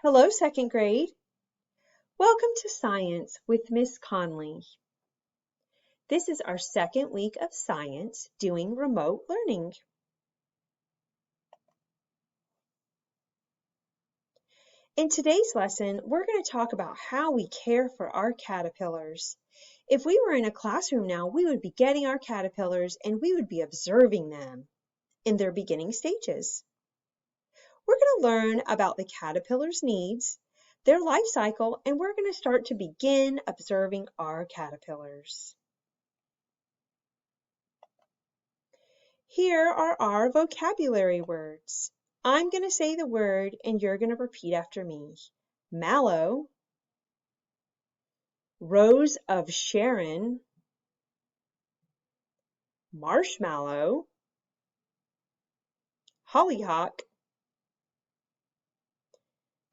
Hello, second grade. Welcome to Science with Miss Conley. This is our second week of science doing remote learning. In today's lesson, we're going to talk about how we care for our caterpillars. If we were in a classroom now, we would be getting our caterpillars and we would be observing them in their beginning stages. We're going to learn about the caterpillar's needs, their life cycle, and we're going to start to begin observing our caterpillars. Here are our vocabulary words. I'm going to say the word and you're going to repeat after me. Mallow, Rose of Sharon, marshmallow, hollyhock,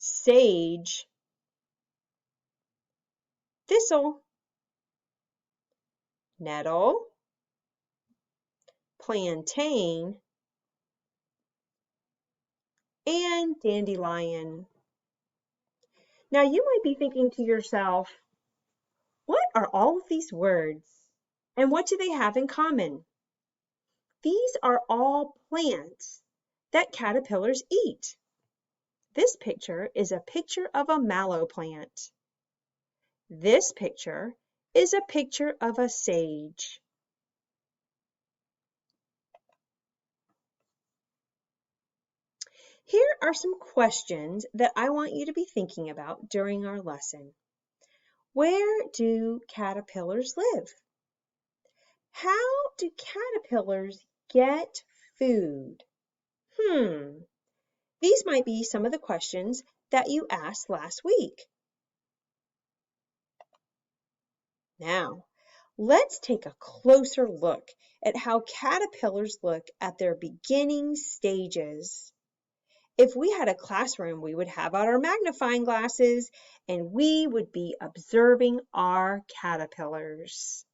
sage, thistle, nettle, plantain, and dandelion. Now you might be thinking to yourself, what are all of these words and what do they have in common? These are all plants that caterpillars eat. This picture is a picture of a mallow plant. This picture is a picture of a sage. Here are some questions that I want you to be thinking about during our lesson. Where do caterpillars live? How do caterpillars get food? These might be some of the questions that you asked last week. Now, let's take a closer look at how caterpillars look at their beginning stages. If we had a classroom, we would have out our magnifying glasses and we would be observing our caterpillars.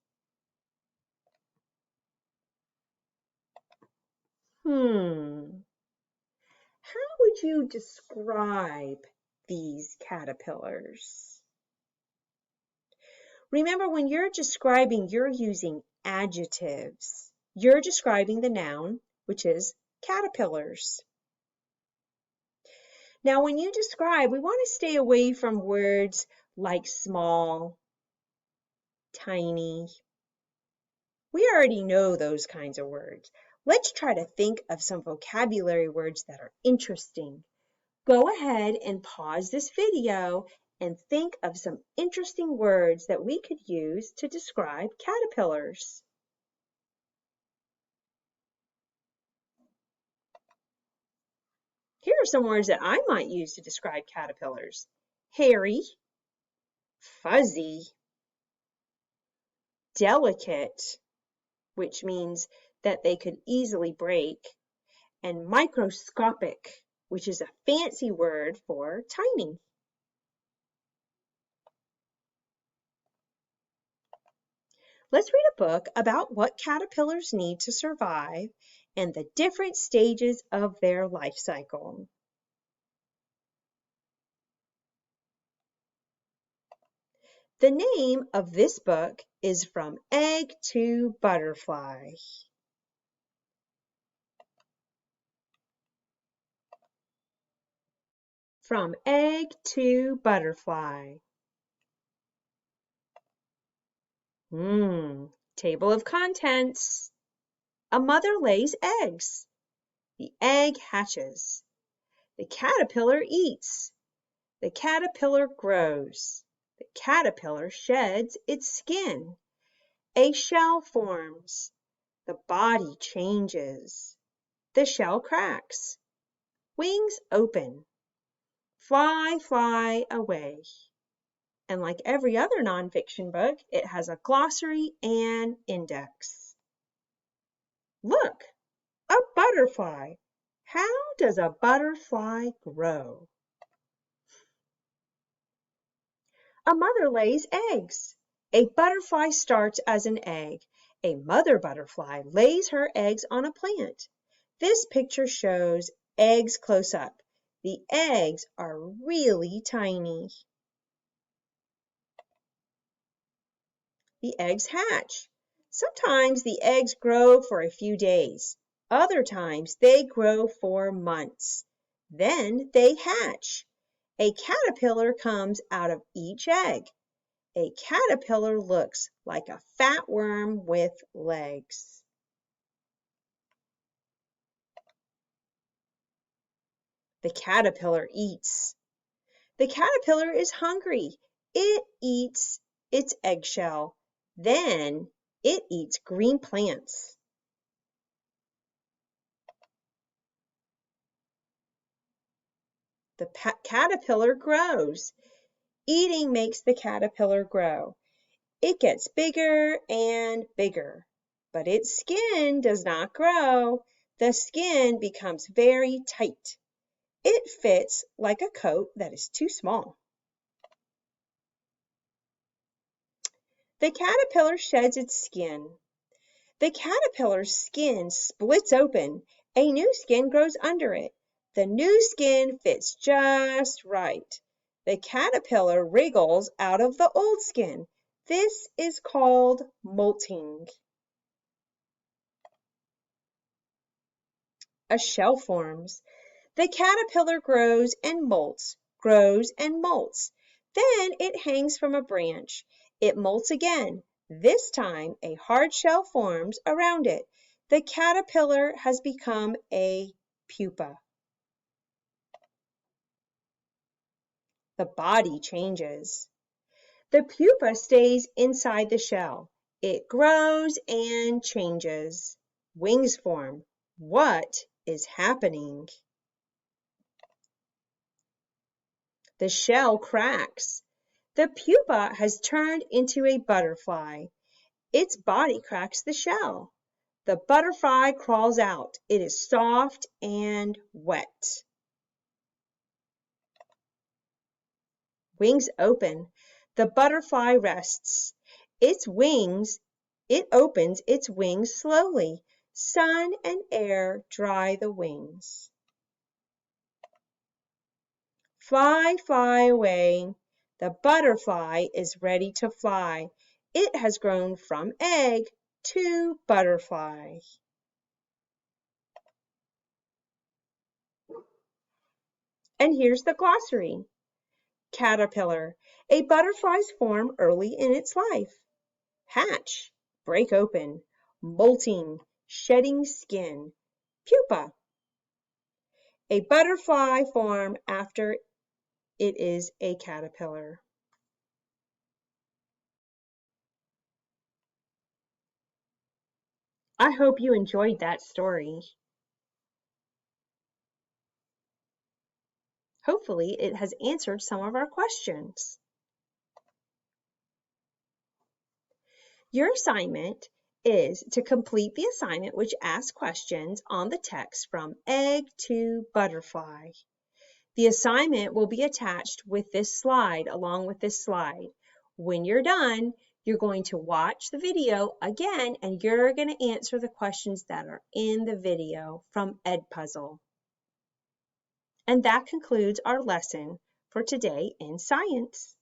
How would you describe these caterpillars? Remember, when you're describing, you're using adjectives. You're describing the noun, which is caterpillars. Now, when you describe, we want to stay away from words like small, tiny. We already know those kinds of words. Let's try to think of some vocabulary words that are interesting. Go ahead and pause this video and think of some interesting words that we could use to describe caterpillars. Here are some words that I might use to describe caterpillars. Hairy, fuzzy, delicate, which means that they could easily break, and microscopic, which is a fancy word for tiny. Let's read a book about what caterpillars need to survive and the different stages of their life cycle. The name of this book is From Egg to Butterfly. From Egg to Butterfly. Table of contents. A mother lays eggs. The egg hatches. The caterpillar eats. The caterpillar grows. The caterpillar sheds its skin. A shell forms. The body changes. The shell cracks. Wings open. Fly, fly away. And like every other nonfiction book, it has a glossary and index. Look, a butterfly. How does a butterfly grow? A mother lays eggs. A butterfly starts as an egg. A mother butterfly lays her eggs on a plant. This picture shows eggs close up. The eggs are really tiny. The eggs hatch. Sometimes the eggs grow for a few days. Other times they grow for months. Then they hatch. A caterpillar comes out of each egg. A caterpillar looks like a fat worm with legs. The caterpillar eats. The caterpillar is hungry. It eats its eggshell. Then it eats green plants. The caterpillar grows. Eating makes the caterpillar grow. It gets bigger and bigger, but its skin does not grow. The skin becomes very tight. It fits like a coat that is too small. The caterpillar sheds its skin. The caterpillar's skin splits open. A new skin grows under it. The new skin fits just right. The caterpillar wriggles out of the old skin. This is called molting. A shell forms. The caterpillar grows and molts, grows and molts. Then it hangs from a branch. It molts again. This time a hard shell forms around it. The caterpillar has become a pupa. The body changes. The pupa stays inside the shell. It grows and changes. Wings form. What is happening? The shell cracks. The pupa has turned into a butterfly. Its body cracks the shell. The butterfly crawls out. It is soft and wet. Wings open. The butterfly rests. It opens its wings slowly. Sun and air dry the wings. Fly, fly away. The butterfly is ready to fly. It has grown from egg to butterfly. And here's the glossary. Caterpillar, a butterfly's form early in its life. Hatch, break open. Molting, shedding skin. Pupa, a butterfly form after it is a caterpillar. I hope you enjoyed that story. Hopefully, it has answered some of our questions. Your assignment is to complete the assignment which asks questions on the text from egg to butterfly. The assignment will be attached with this slide, along with this slide. When you're done, you're going to watch the video again and you're going to answer the questions that are in the video from Edpuzzle. And that concludes our lesson for today in science.